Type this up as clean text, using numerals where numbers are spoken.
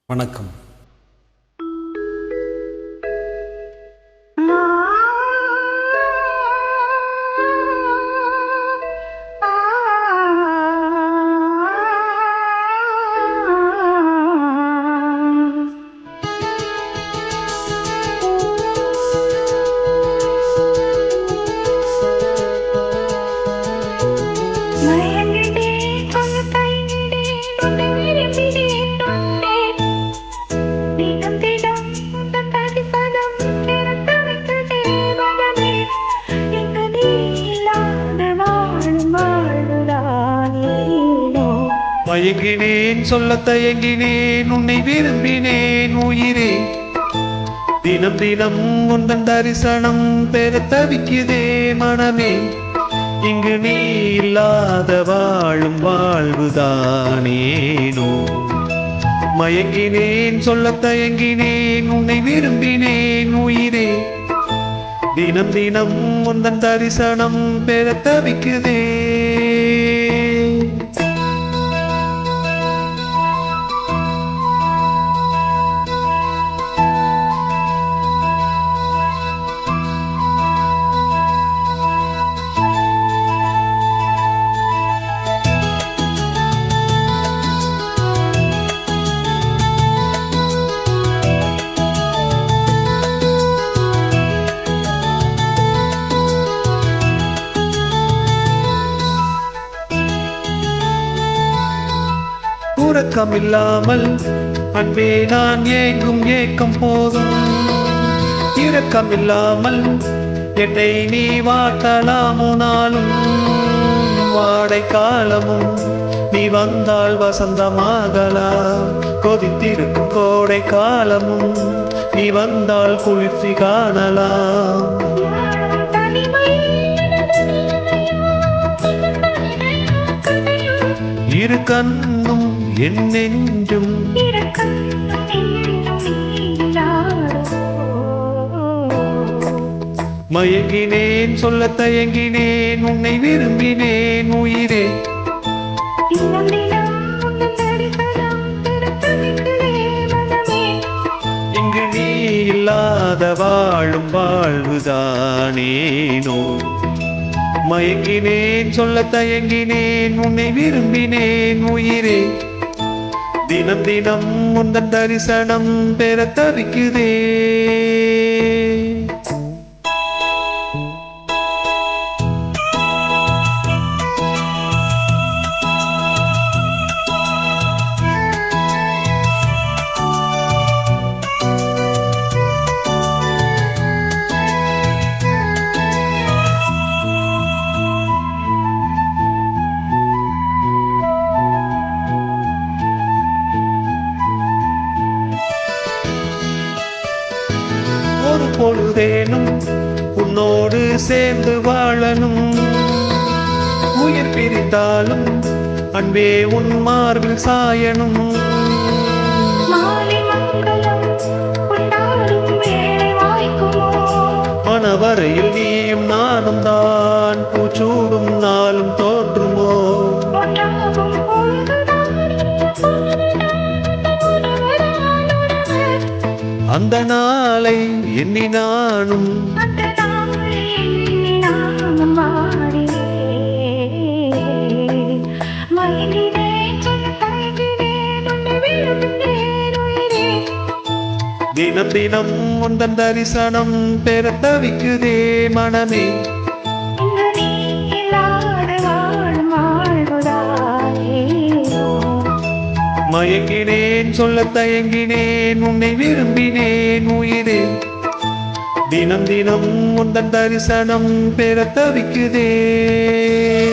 வணக்கம். மயங்கினேன் சொல்லத் தயங்கினேன் உன்னை விரும்பினேன் உயிரே. தினம் தினம் உந்தன் தரிசனம் பெற தவிக்குதே மனமே. இங்கு நீ இல்லாத வாழும் வாழ்வுதானேனோ. மயங்கினேன் சொல்லத் தயங்கினேன் உன்னை விரும்பினேன் உயிரே. தினம் தினம் உந்தன் தரிசனம் பெற தவிக்குதே. உறக்கமில்லாமல் அன்பே நான் ஏங்கும் ஏக்கம் போதும். இரக்கமில்லாமல் என்னை நீ வாட்டலாமோ நாளும். வாடை காலமும் நீ வந்தால் வசந்தமாகலாம். கொதித்திருக்கும் கோடை காலமும் நீ வந்தால் குளிர்ச்சி காணலாம். இரு கண்ணும் என் நெஞ்சும் மயங்கினேன் சொல்லத் தயங்கினேன் உன்னை விரும்பினேன் உயிரே. இங்கு நீ இல்லாத வாழும் வாழ்வுதானேனோ. மயங்கினேன் சொல்லத் தயங்கினேன் உன்னை விரும்பினேன் உயிரே. தினம் தினம் உந்தன் தரிசனம் பெற தவிக்குதே. ஒரு பொழுதேனும் உன்னோடு சேர்ந்து வாழணும். உயிர் பிரித்தாலும் அன்பே உன் மார்பில் சாயணும். மனவரையில் நீயும் நானும் தான் பூச்சூடும் நாளும் தோற்றுமோ. அந்த நாளை எண்ணி நானும் தினம் தினம் உந்தன் தரிசனம் பெற தவிக்குதே மனமே. மயங்கினேன் சொல்லத் தயங்கினேன் உன்னை விரும்பினேன் உயிரே. தினம் தினம் உந்தன் தரிசனம் பெற தவிக்குதே.